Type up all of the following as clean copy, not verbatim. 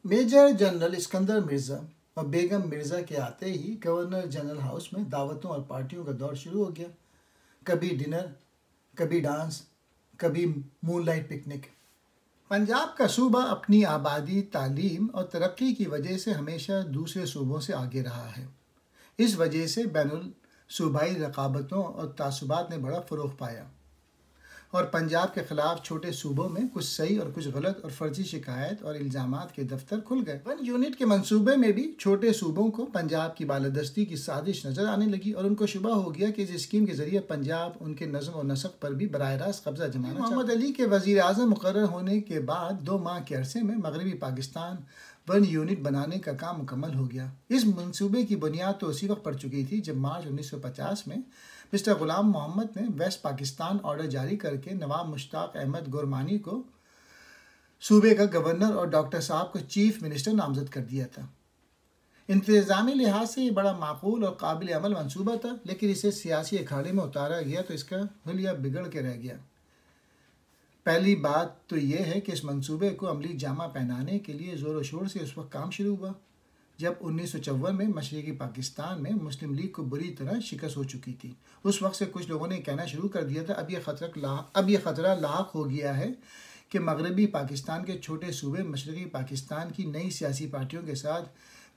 Major general Iskander Mirza और बेगम मिर्ज़ा के आते ही गवर्नर जनरल हाउस में दावतों और पार्टियों का दौर शुरू हो गया। कभी डिनर, कभी डांस, कभी मूनलाइट पिकनिक। पंजाब का सूबा अपनी आबादी, तालीम और तरक्की की वजह से हमेशा दूसरे सूबों से आगे रहा है। इस वजह से बैनुल सूबाई रकाबतों और तासुबात ने बड़ा फ़रोग़ पाया और पंजाब के ख़िलाफ़ छोटे सूबों में कुछ सही और कुछ गलत और फर्जी शिकायत और इल्ज़ामात के दफ्तर खुल गए। 1 यूनिट के मंसूबे में भी छोटे सूबों को पंजाब की बालादस्ती की साजिश नज़र आने लगी और उनको शुबा हो गया कि इस स्कीम के ज़रिए पंजाब उनके नज़म और नसक पर भी बराह रास्त कब्जा जमाना। मोहम्मद अली के वज़ीर आज़म मुकर्रर होने के बाद 2 माह के अरसे में मगरबी पाकिस्तान 1 यूनिट बनाने का काम मुकम्मल हो गया। इस मंसूबे की बुनियाद तो उसी वक्त पड़ चुकी थी जब मार्च 1950 में मिस्टर गुलाम मोहम्मद ने वेस्ट पाकिस्तान ऑर्डर जारी करके नवाब मुश्ताक अहमद गोरमानी को सूबे का गवर्नर और डॉक्टर साहब को चीफ मिनिस्टर नामजद कर दिया था। इंतज़ामी लिहाज से ये बड़ा माकूल और काबिल अमल मंसूबा था, लेकिन इसे सियासी अखाड़े में उतारा गया तो इसका हुलिया बिगड़ के रह गया। पहली बात तो ये है कि इस मंसूबे को अमली जामा पहनाने के लिए ज़ोर व शोर से उस वक्त काम शुरू हुआ जब 1954 में मशरक़ी पाकिस्तान में मुस्लिम लीग को बुरी तरह शिकस्त हो चुकी थी। उस वक्त से कुछ लोगों ने कहना शुरू कर दिया था अब ये ख़तरा लाक हो गया है कि मगरबी पाकिस्तान के छोटे सूबे मशरक़ी पाकिस्तान की नई सियासी पार्टियों के साथ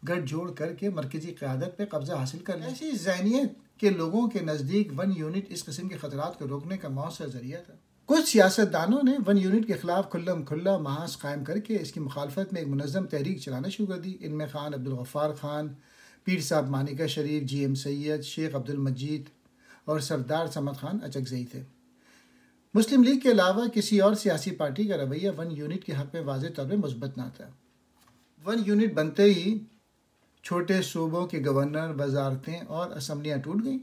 गठजोड़ करके मरकज़ी क़यादत पर कब्ज़ा हासिल कर लें। ऐसी ज़हनियत के लोगों के नज़दीक 1 यूनिट इस किस्म के ख़तरात को रोकने का मौसर ज़रिया था। कुछ सियासतदानों ने 1 यूनिट के ख़िलाफ़ खुल्लम खुल्ला महाज कायम करके इसकी मुखालफत में एक मुनज़्ज़म तहरीक चलाना शुरू कर दी। इनमें खान अब्दुल गफ़्फ़ार खान, पीर साहब मानिका शरीफ, GM सैयद, शेख अब्दुल मजीद और सरदार समद खान अचकज़ई थे। मुस्लिम लीग के अलावा किसी और सियासी पार्टी का रवैया 1 यूनिट के हक़ में वाज़ेह तौर पर मुस्बत ना था। 1 यूनिट बनते ही छोटे सूबों के गवर्नर, वजारतें और असम्बलियाँ टूट गईं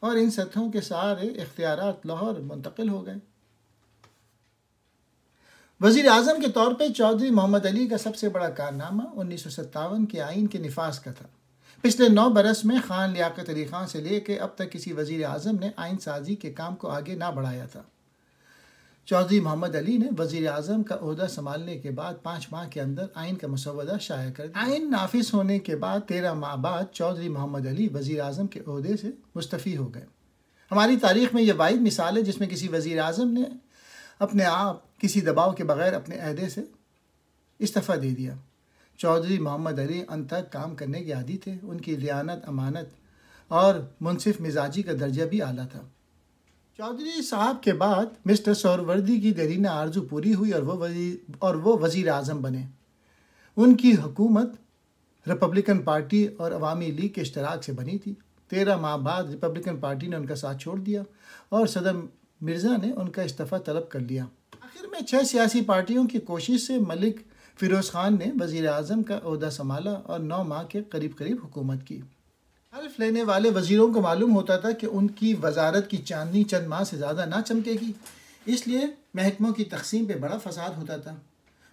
और इन सतहों के सारे इख्तियारात लाहौर मुंतकिल हो गए। वज़ीर आज़म के तौर पर चौधरी मोहम्मद अली का सबसे बड़ा कारनामा 1957 के आइन के निफाज का था। पिछले 9 बरस में खान लियाकत अली खान से लेकर अब तक किसी वज़ीर आज़म ने आइन साजी के काम को आगे ना बढ़ाया था। चौधरी मोहम्मद अली ने वज़ीर आज़म का ओहदा संभालने के बाद 5 माह के अंदर आइन का मसवदा शाया कर दिया। आइन नाफिज होने के बाद 13 माह बाद चौधरी मोहम्मद अली वज़ीर आज़म के ओहदे से मुस्तफ़ी हो गए। हमारी तारीख़ में यह वाहिद मिसाल है जिसमें किसी वज़ीर आज़म ने अपने आप किसी दबाव के बगैर अपने अहदे से इस्तीफ़ा दे दिया। चौधरी मोहम्मद अली अंत तक काम करने के आदी थे। उनकी लियानत, अमानत और मुनसिफ मिजाजी का दर्जा भी आला था। चौधरी साहब के बाद मिस्टर सोहरावर्दी की देरीना आरजू पूरी हुई और वो वज़ीर आज़म बने। उनकी हुकूमत रिपब्लिकन पार्टी और अवामी लीग के इश्तराक से बनी थी। 13 माह बाद रिपब्लिकन पार्टी ने उनका साथ छोड़ दिया और सदर मिर्ज़ा ने उनका इस्तीफ़ा तलब कर लिया। आखिर में 6 सियासी पार्टियों की कोशिश से मलिक फ़िरोज़ ख़ान ने वज़ीर आज़म का ओहदा संभाला और 9 माह के करीब हुकूमत की। हल्फ लेने वाले वज़ीरों को मालूम होता था कि उनकी वजारत की चांदनी चंद माह से ज़्यादा ना चमकेगी, इसलिए महकमों की तकसीम पे बड़ा फसाद होता था।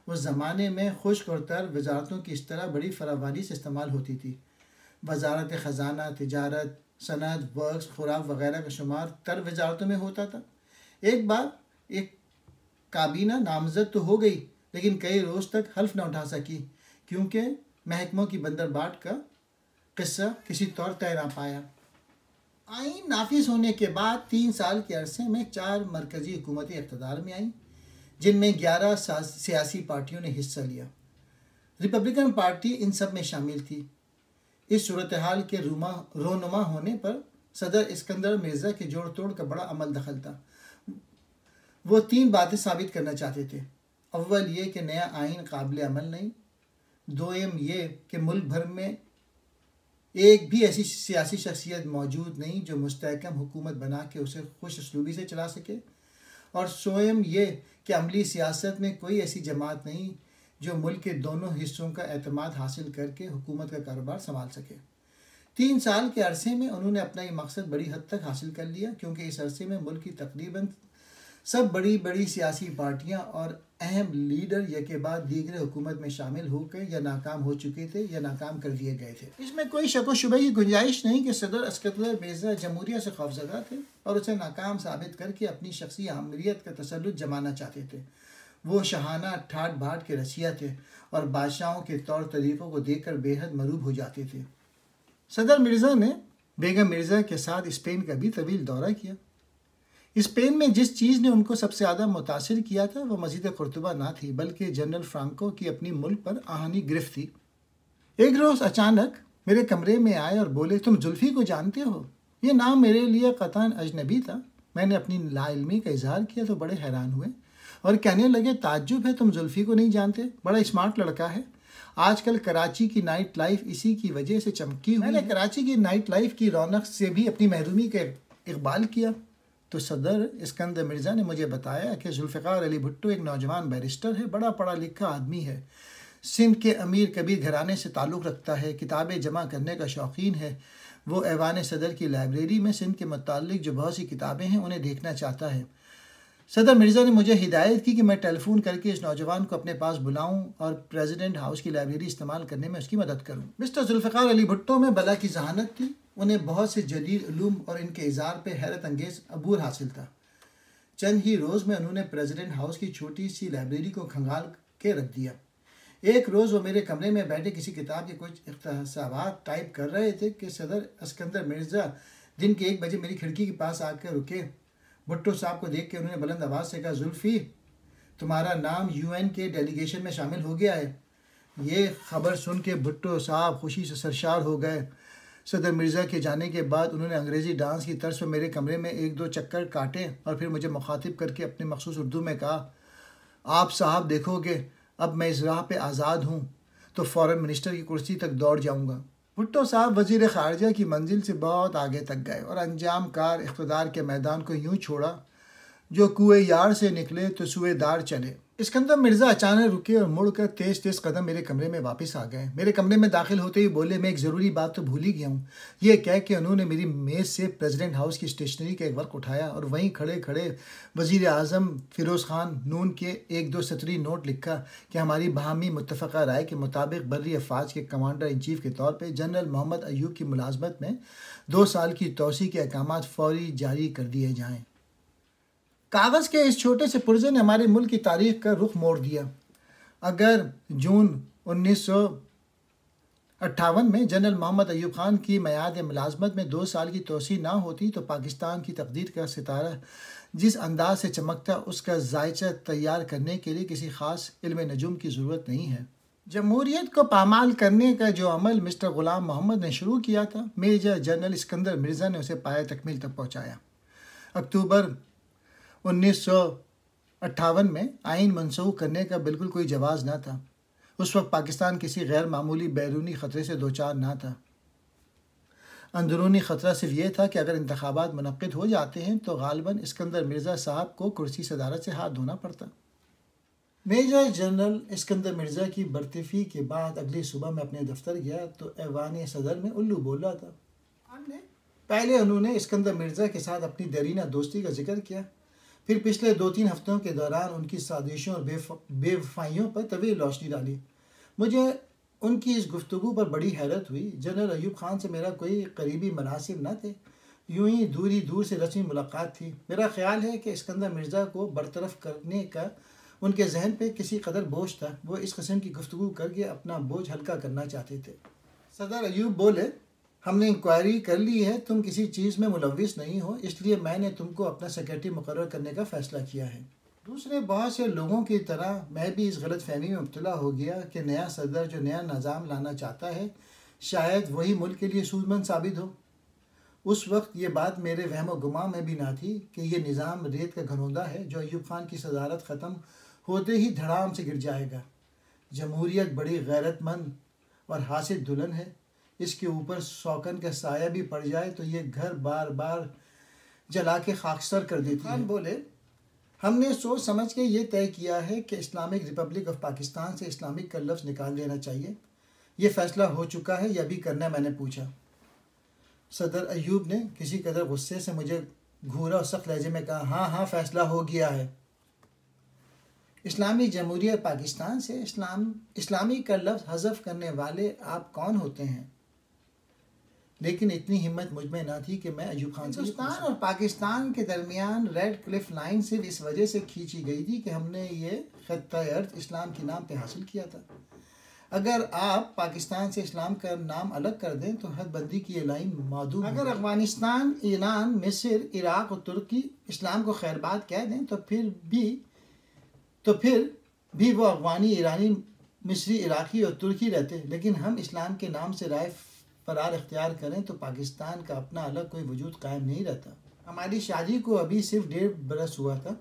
उस ज़माने में खुश्क और तर वजारतों की इस तरह बड़ी फरावानी से इस्तेमाल होती थी। वजारत ख़जाना, तिजारत, सनद, वर्क्स, खुराक वगैरह का शुमार तर वजारतों में होता था। एक बार एक काबीना नामजद तो हो गई, लेकिन कई रोज़ तक हल्फ न उठा सकी क्योंकि महकमों की बंदरबाट का किस्सा किसी तौर तय ना पाया। आइन नाफिज होने के बाद 3 साल के अरसे में 4 मरकज़ी हुकूमतें इक़्तिदार में आईं, जिनमें 11 सियासी पार्टियों ने हिस्सा लिया। रिपब्लिकन पार्टी इन सब में शामिल थी। इस सूरत हाल के रोनुमा होने पर सदर इस्कंदर मिर्ज़ा के जोड़ तोड़ का बड़ा अमल दखल था। वो 3 बातें साबित करना चाहते थे। अव्वल ये कि नया आइन काबिल अमल नहीं, दोम ये कि मुल्क भर में एक भी ऐसी सियासी शख्सियत मौजूद नहीं जो मुस्तहकम हुकूमत बना के उसे खुश उसलूबी से चला सके, और सोयम ये कि अमली सियासत में कोई ऐसी जमात नहीं जो मुल्क के दोनों हिस्सों का एतमाद हासिल करके हुकूमत का कारोबार संभाल सके। 3 साल के अरसे में उन्होंने अपना ये मकसद बड़ी हद तक हासिल कर लिया, क्योंकि इस अरसे में मुल्क की तकरीबन सब बड़ी बड़ी सियासी पार्टियां और अहम लीडर यके बाद दीगरे हुकूमत में शामिल होकर या नाकाम हो चुके थे या नाकाम कर दिए गए थे। इसमें कोई शक व शुबे की गुंजाइश नहीं कि सदर इस्कंदर मिर्ज़ा जमहूरियत से खौफज़दा थे और उसे नाकाम साबित करके अपनी शख्सी आमरीत का तसल्लुत जमाना चाहते थे। वो शहाना ठाट बाट के रसिया थे और बादशाहों के तौर तरीक़ों को देखकर बेहद मरूब हो जाते थे। सदर मिर्ज़ा ने बेगम मिर्ज़ा के साथ स्पेन का भी तवील दौरा किया। स्पेन में जिस चीज़ ने उनको सबसे ज़्यादा मुतासिर किया था वो मस्जिद कुर्तुबा ना थी, बल्कि जनरल फ्रांको की अपनी मुल्क पर आहनी गिरफ्त थी। एक रोज़ अचानक मेरे कमरे में आए और बोले, तुम जुल्फ़ी को जानते हो? ये नाम मेरे लिए कतई अजनबी था। मैंने अपनी लाइल्मी का इजहार किया तो बड़े हैरान हुए और कहने लगे, ताज्जुब है, तुम जुल्फ़ी को नहीं जानते? बड़ा स्मार्ट लड़का है। आजकल कराची की नाइट लाइफ इसी की वजह से चमकी हुई। मैंने कराची की नाइट लाइफ की रौनक से भी अपनी महरूमी का इकबाल किया तो सदर इस्कंदर मिर्ज़ा ने मुझे बताया कि जुल्फ़िकार अली भुट्टो एक नौजवान बैरिस्टर है, बड़ा पढ़ा लिखा आदमी है, सिंध के अमीर कबीर घराने से ताल्लुक़ रखता है, किताबें जमा करने का शौकीन है। वो ऐवान सदर की लाइब्रेरी में सिंध के मुताल्लिक़ जो बहुत सी किताबें हैं उन्हें देखना चाहता है। सदर मिर्ज़ा ने मुझे हिदायत की कि मैं टेलीफोन करके इस नौजवान को अपने पास बुलाऊं और प्रेसिडेंट हाउस की लाइब्रेरी इस्तेमाल करने में उसकी मदद करूं। मिस्टर जुल्फ़िकार अली भुट्टो में बला की जहानत थी। उन्हें बहुत से जदीद उलूम और इनके इज़ार पे हैरत अंगेज़ अबूर हासिल था। चंद ही रोज़ में उन्होंने प्रेसिडेंट हाउस की छोटी सी लाइब्रेरी को खंगाल के रख दिया। एक रोज़ वो मेरे कमरे में बैठे किसी किताब के कुछ इख्तिसारात टाइप कर रहे थे कि सदर इस्कंदर मिर्ज़ा दिन के 1 बजे मेरी खिड़की के पास आकर रुके। भुट्टो साहब को देख के उन्होंने बुलंद आवाज़ से कहा, जुल्फ़ी, तुम्हारा नाम UN के डेलीगेशन में शामिल हो गया है। ये ख़बर सुन के भुट्टो साहब खुशी से सरशार हो गए। सदर मिर्ज़ा के जाने के बाद उन्होंने अंग्रेज़ी डांस की तर्ज पर मेरे कमरे में 1-2 चक्कर काटे और फिर मुझे मुखातिब करके अपने मखसूस उर्दू में कहा, आप साहब देखोगे अब मैं इस राह पे आज़ाद हूँ तो फ़ौरन मिनिस्टर की कुर्सी तक दौड़ जाऊँगा। भुट्टो साहब वज़ीर ख़ारजा की मंजिल से बहुत आगे तक गए और अंजाम कार इक़्तिदार के मैदान को यूँ छोड़ा जो कुएं यार से निकले तो सुएदार चले। इस्कंदर मिर्ज़ा अचानक रुके और मुड़कर तेज़ तेज़ कदम मेरे कमरे में वापस आ गए। मेरे कमरे में दाखिल होते ही बोले, मैं एक ज़रूरी बात तो भूल ही गया हूँ। ये कह के उन्होंने मेरी मेज़ से प्रेसिडेंट हाउस की स्टेशनरी का एक वर्क उठाया और वहीं खड़े खड़े वज़ीर आज़म फ़िरोज़ ख़ान नून के 1-2 सतरी नोट लिखा कि हमारी बाहमी मुत्तफ़क़ा राय के मुताबिक बर्री अफ़वाज के कमांडर इन चीफ़ के तौर पर जनरल मोहम्मद अयूब की मुलाज़मत में 2 साल की तोसी के अहकामात फ़ौरी जारी कर दिए जाएँ। कागज़ के इस छोटे से पुर्जे ने हमारे मुल्क की तारीख़ का रुख मोड़ दिया। अगर जून 1958 में जनरल मोहम्मद अयूब ख़ान की मियाद मुलाज़मत में 2 साल की तोसी ना होती तो पाकिस्तान की तकदीर का सितारा जिस अंदाज से चमकता, उसका जायचा तैयार करने के लिए किसी ख़ास इल्म नजूम की ज़रूरत नहीं है। जमहूरियत को पामाल करने का जो अमल मिस्टर ग़ुलाम मोहम्मद ने शुरू किया था, मेजर जनरल इस्कंदर मिर्ज़ा ने उसे पाया तकमील तक पहुँचाया। अक्टूबर 1958 में आइन मनसूख करने का बिल्कुल कोई जवाज़ ना था। उस वक्त पाकिस्तान किसी गैर मामूली बैरूनी ख़तरे से दो चार ना था। अंदरूनी ख़तरा सिर्फ ये था कि अगर इंतखाबात मुनक़्क़िद हो जाते हैं तो गालिबन इस्कंदर मिर्ज़ा साहब को कुर्सी सदारत से हाथ धोना पड़ता। मेजर जनरल इस्कंदर मिर्ज़ा की बर्तफ़ी के बाद अगली सुबह मैं अपने दफ्तर गया तो ऐवान सदर में उल्लू बोल रहा था। पहले उन्होंने इस्कंदर मिर्ज़ा के साथ अपनी दरीना दोस्ती का जिक्र किया, फिर पिछले 2-3 हफ्तों के दौरान उनकी साजिशों और बेवफाइयों पर तवील रोशनी डाली। मुझे उनकी इस गुफ्तगू पर बड़ी हैरत हुई। जनरल अयूब ख़ान से मेरा कोई करीबी मनासिब न थे, यूं ही दूर से रस्मी मुलाकात थी। मेरा ख्याल है कि इस्कंदर मिर्ज़ा को बरतरफ करने का उनके जहन पे किसी कदर बोझ था। वो इस किस्म की गुफ्तगू करके अपना बोझ हल्का करना चाहते थे। सदर अयूब बोले, हमने इंक्वायरी कर ली है, तुम किसी चीज़ में मुलव्विस नहीं हो, इसलिए मैंने तुमको अपना सेक्रेटरी मुकर्रर करने का फ़ैसला किया है। दूसरे बहुत से लोगों की तरह मैं भी इस गलत फहमी में मुब्तला हो गया कि नया सदर जो नया निज़ाम लाना चाहता है शायद वही मुल्क के लिए सूदमंद साबित हो। उस वक्त ये बात मेरे वहम व गुमा में भी ना थी कि ये निज़ाम रेत का घनौंदा है जो अयूब ख़ान की सदारत ख़त्म होते ही धड़ाम से गिर जाएगा। जमहूरियत बड़ी गैरतमंद और हासिल दुल्हन है, इसके ऊपर शौकन का साया भी पड़ जाए तो ये घर बार बार जला के खाकसर कर देती है। बोले, हमने सोच समझ के ये तय किया है कि इस्लामिक रिपब्लिक ऑफ पाकिस्तान से इस्लामिक का लफ्ज़ निकाल देना चाहिए। ये फ़ैसला हो चुका है या भी करना है? मैंने पूछा। सदर अयूब ने किसी कदर गुस्से से मुझे घूरा और सख्त लहजे में कहा, हाँ फ़ैसला हो गया है। इस्लामी जमहूरियत पाकिस्तान से इस्लामी का लफ्ज़ हज़फ करने वाले आप कौन होते हैं? लेकिन इतनी हिम्मत मुझ में ना थी कि मैं अयूब खान से हिंदुस्तान और पाकिस्तान के दरमियान रेड क्लिफ लाइन सिर्फ इस वजह से खींची गई थी कि हमने ये खत्ता अर्थ इस्लाम के नाम पे हासिल किया था। अगर आप पाकिस्तान से इस्लाम का नाम अलग कर दें तो हदबंदी की ये लाइन मौजूद। अगर अफगानिस्तान, ईरान, मिस्र, इराक और तुर्की इस्लाम को खैरबाद कह दें तो फिर भी वो अफगानी, ईरानी, मिस्री, इराकी और तुर्की रहते। लेकिन हम इस्लाम के नाम से राय फरार इख्तियार करें तो पाकिस्तान का अपना अलग कोई वजूद कायम नहीं रहता। हमारी शादी को अभी सिर्फ 1.5 बरस हुआ था।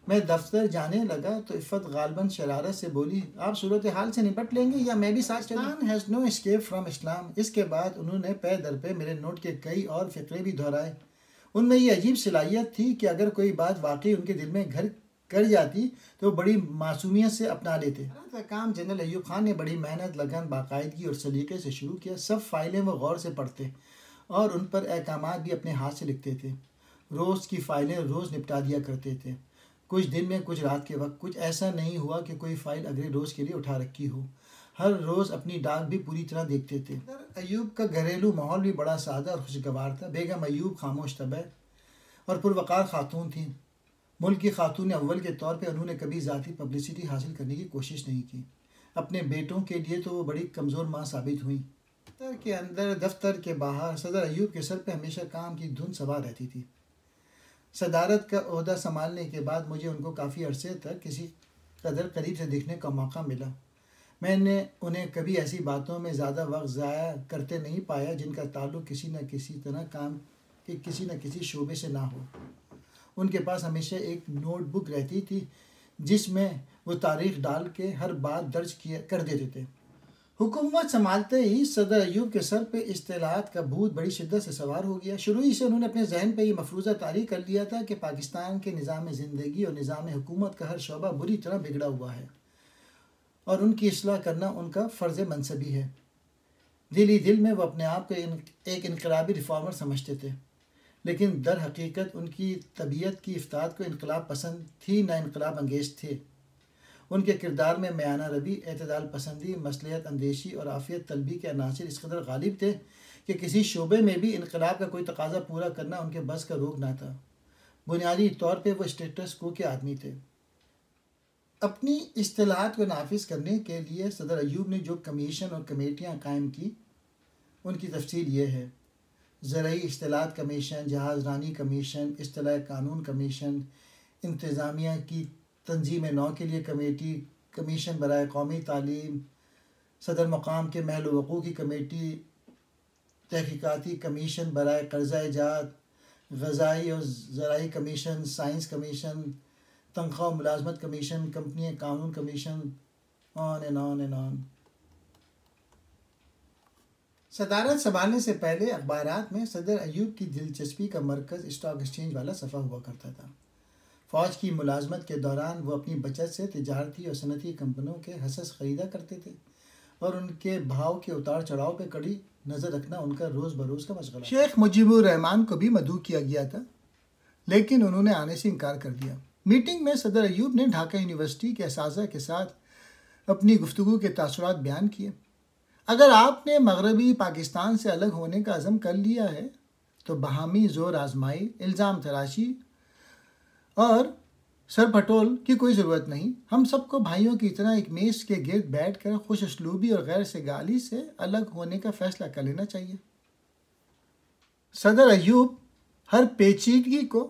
मैं दफ्तर जाने लगा तो इफ़त गालबन शरारत से बोली, आप सूरत हाल से निपट लेंगे या मैं भी साथ चलूं? Has no escape from Islam. इसके बाद उन्होंने पे दर पे मेरे नोट के कई और फ़िक्रे भी दोहराए। उनमें ये अजीब सलाहियत थी कि अगर कोई बात वाकई उनके दिल में घर कर जाती तो बड़ी मासूमियत से अपना लेते। काम जनरल अयूब खान ने बड़ी मेहनत, लगन, बाकायदगी और सलीके से शुरू किया। सब फाइलें वो गौर से पढ़ते और उन पर अहकामात भी अपने हाथ से लिखते थे। रोज़ की फाइलें रोज़ निपटा दिया करते थे, कुछ दिन में, कुछ रात के वक्त। कुछ ऐसा नहीं हुआ कि कोई फाइल अगले रोज़ के लिए उठा रखी हो। हर रोज़ अपनी डाक भी पूरी तरह देखते थे। अयूब का घरेलू माहौल भी बड़ा सादा और खुशगवार था। बेगम अयूब खामोश तबीयत और पुरवकार खातून थी। मुल्क की खातून अव्वल के तौर पे उन्होंने कभी ज़ाती पब्लिसिटी हासिल करने की कोशिश नहीं की। अपने बेटों के लिए तो वो बड़ी कमज़ोर माँ साबित हुई। दफ्तर के अंदर, दफ्तर के बाहर सदर अयूब के सर पे हमेशा काम की धुन सवार रहती थी। सदारत का ओहदा संभालने के बाद मुझे उनको काफ़ी अरसे तक किसी कदर करीब से देखने का मौका मिला। मैंने उन्हें कभी ऐसी बातों में ज़्यादा वक्त ज़ाया करते नहीं पाया जिनका ताल्लुक़ किसी न किसी तरह काम के किसी न किसी शोबे से ना हो। उनके पास हमेशा एक नोटबुक रहती थी जिसमें वो तारीख़ डाल के हर बात दर्ज कर देते थे। हुकूमत संभालते ही सदर अयूब के सर पे इस्तेलात का भूत बड़ी शिद्दत से सवार हो गया। शुरू ही से उन्होंने अपने जहन पे ये मफरूज़ा तारी कर लिया था कि पाकिस्तान के निज़ाम ज़िंदगी और निज़ाम हुकूमत का हर शोबा बुरी तरह बिगड़ा हुआ है और उनकी इस्लाह करना उनका फ़र्ज़ मनसबी है। दिल ही दिल में वो अपने आप को एक इनकलाबी रिफॉर्मर समझते थे, लेकिन दर हकीकत उनकी तबीयत की इफ्ताद को इनकलाब पसंद थी, न इनकलाब अंगेज़ थे। उनके किरदार में मयाना रवि, एतदाल पसंदी, मसलियत अंदेशी और आफियत तलबी के अनासर इस कदर गालिब थे कि किसी शोबे में भी इनकलाब का कोई तकाजा पूरा करना उनके बस का रोग ना था। बुनियादी तौर पे वो स्टेटस को के आदमी थे। अपनी इस्तिलाहात को नाफिज करने के लिए सदर अयूब ने जो कमीशन और कमेटियाँ कायम की उनकी तफसील ये है। ज़रई इस्तिलाहात कमीशन, जहाज़ रानी कमीशन, इस्तिलाह कानून कमीशन, इंतज़ामिया की तंजीम नौ के लिए कमेटी, कमीशन बराए कौमी तालीम, सदर मकाम के महल वक़ू की कमेटी, तहकीकाती कमीशन बराए कर्ज़ा ईजाद, ग़ज़ाई और ज़राई कमीशन, साइंस कमीशन, तनख्वाह मुलाजमत कमीशन, कंपनी कानून commission, on and on and on. सदारत संभालने से पहले अखबारात में सदर अयूब की दिलचस्पी का मरकज़ स्टॉक एक्सचेंज वाला सफ़ा हुआ करता था। फ़ौज की मुलाजमत के दौरान वो अपनी बचत से तिजारती और सनती कंपनियों के हसस ख़रीदा करते थे और उनके भाव के उतार चढ़ाव पर कड़ी नज़र रखना उनका रोज़ बरोज़ का मशगला। शेख मुजीबुर रहमान को भी मदऊ किया गया था, लेकिन उन्होंने आने से इनकार कर दिया। मीटिंग में सदर अयूब ने ढाका यूनिवर्सिटी के असातिज़ा के साथ अपनी गुफ्तगू के तासुरात बयान किए। अगर आपने मगरबी पाकिस्तान से अलग होने का अज़म कर लिया है तो बहामी ज़ोर आजमाई, इल्ज़ाम तराशी और सर पटोल की कोई ज़रूरत नहीं। हम सबको भाइयों की तरह एक मेज़ के गिर्द बैठ कर खुश असलूबी और गैर से गाली से अलग होने का फ़ैसला कर लेना चाहिए। सदर अयूब हर पेचीदगी को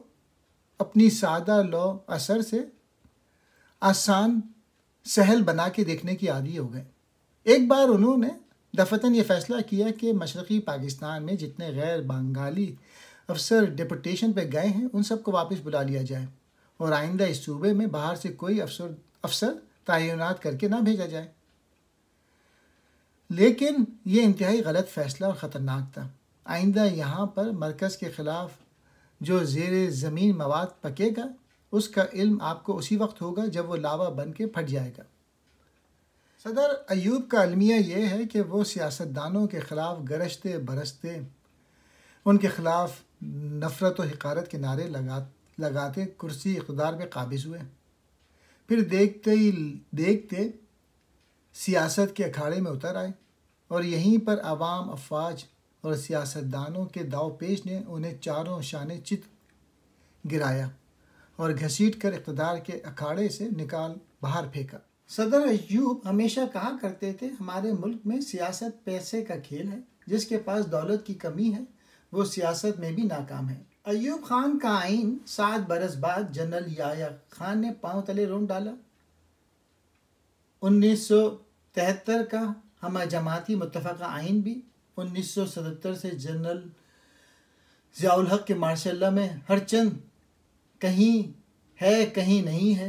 अपनी सादा लौ असर से आसान सहल बना के देखने की आदी हो गए। एक बार उन्होंने दफ़तन ये फ़ैसला किया कि मशरक़ी पाकिस्तान में जितने गैर बंगाली अफसर डिपुटेशन पे गए हैं उन सबको वापस बुला लिया जाए और आइंदा इस सूबे में बाहर से कोई अफसर तैनात करके ना भेजा जाए। लेकिन ये इंतहाई गलत फ़ैसला और ख़तरनाक था। आइंदा यहाँ पर मरकज़ के ख़िलाफ़ जो ज़ेर ज़मीन मवाद पकेगा उसका इल्म आपको उसी वक्त होगा जब वो लावा बन के फट जाएगा। सदर अयूब का अलमिया ये है कि वो सियासतदानों के ख़िलाफ़ गरजते बरसते उनके ख़िलाफ़ नफ़रत और हिकारत के नारे लगाते कुर्सी इक़्तिदार पे काबिज़ हुए। फिर देखते ही देखते सियासत के अखाड़े में उतर आए और यहीं पर अवाम, अफवाज और सियासतदानों के दावपेश ने उन्हें चारों शाने चित गिराया और घसीट कर इक़्तिदार के अखाड़े से निकाल बाहर फेंका। सदर अय्यूब हमेशा कहा करते थे, हमारे मुल्क में सियासत पैसे का खेल है, जिसके पास दौलत की कमी है वो सियासत में भी नाकाम है। अय्यूब खान का आइन 7 बरस बाद जनरल याह्या खान ने पांव तले रोंद डाला। 1973 का हम जमाती मुत्तफ़क़ा आइन भी 1977 से जनरल ज़ियाउल हक के मार्शल में हर चंद कहीं है कहीं नहीं है।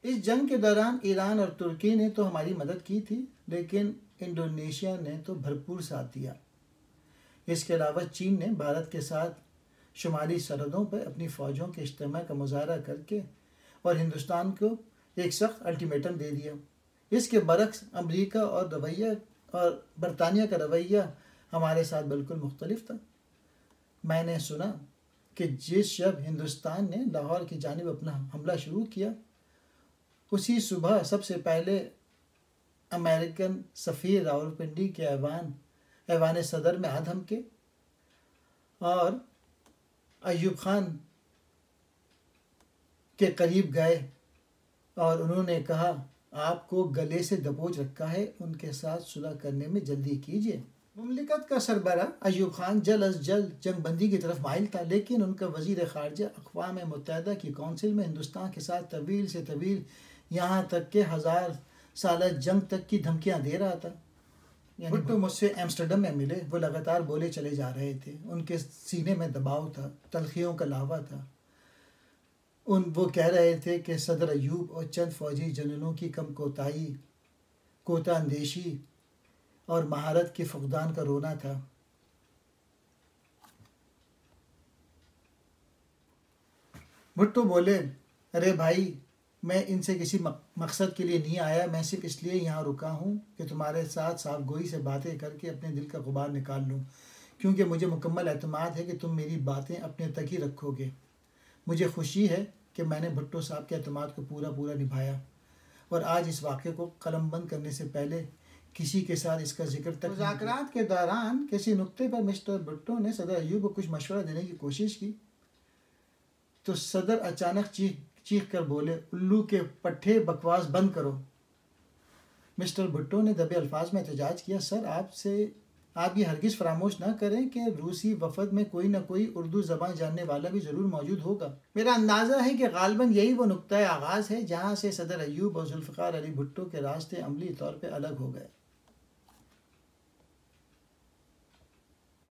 इस जंग के दौरान ईरान और तुर्की ने तो हमारी मदद की थी, लेकिन इंडोनेशिया ने तो भरपूर साथ दिया। इसके अलावा चीन ने भारत के साथ शुमाली सरहदों पर अपनी फ़ौजों के इज्तिमा का मुज़ाहरा करके और हिंदुस्तान को एक सख्त अल्टीमेटम दे दिया। इसके बरक्स अमेरिका और बरतानिया का रवैया हमारे साथ बिल्कुल मुख्तलिफ था। मैंने सुना कि जिस शब हिंदुस्तान ने लाहौर की जानिब अपना हमला शुरू किया, उसी सुबह सबसे पहले अमेरिकन सफ़ीर रावलपिंडी के ऐवान सदर में आ धमके और अय्यूब खान के करीब गए और उन्होंने कहा, आपको गले से दबोच रखा है, उनके साथ सुलह करने में जल्दी कीजिए। मुमलिकत का सरबरा अय्यूब खान जल्द अज जल्द जंगबंदी की तरफ माइल था, लेकिन उनका वज़ीर ख़ारजा अक़वाम मुत्तहिदा की कौंसिल में हिंदुस्तान के साथ तवील से तवील यहाँ तक के 1000 साल जंग तक की धमकियाँ दे रहा था। भुट्टो मुझसे एम्स्टर्डम में मिले, वो लगातार बोले चले जा रहे थे। उनके सीने में दबाव था, तलखियों का लावा था। वो कह रहे थे कि सदर अय्यूब और चंद फ़ौजी जनरलों की कम कोता अंदेशी और महारत के फुकदान का रोना था। भुट्टो बोले, अरे भाई, मैं इनसे किसी मकसद के लिए नहीं आया, मैं सिर्फ इसलिए यहाँ रुका हूँ कि तुम्हारे साथ साफ गोई से बातें करके अपने दिल का गुबार निकाल लूँ, क्योंकि मुझे मुकम्मल एतमाद है कि तुम मेरी बातें अपने तक ही रखोगे। मुझे खुशी है कि मैंने भुट्टो साहब के एतमाद को पूरा निभाया और आज इस वाक़े को कलमबंद करने से पहले किसी के साथ इसका जिक्र तक। मुज़ाकरात के दौरान किसी नुक्ते पर मिस्टर भुट्टो ने सदर अय्यूब को कुछ मशवरा देने की कोशिश की तो सदर अचानक चीख कर बोले, उल्लू के पट्टे, बकवास बंद करो। मिस्टर भुट्टो ने दबे अल्फाज में एहतजाज किया, सर, आप ये हरगिज़ फरामोश ना करें कि रूसी वफद में कोई ना कोई उर्दू ज़बान जानने वाला भी ज़रूर मौजूद होगा। मेरा अंदाज़ा है कि गालिबन यही वो नुक्ता आगाज़ है जहाँ से सदर अय्यूब और जुल्फ़िकार अली भुट्टो के रास्ते अमली तौर पर अलग हो गए।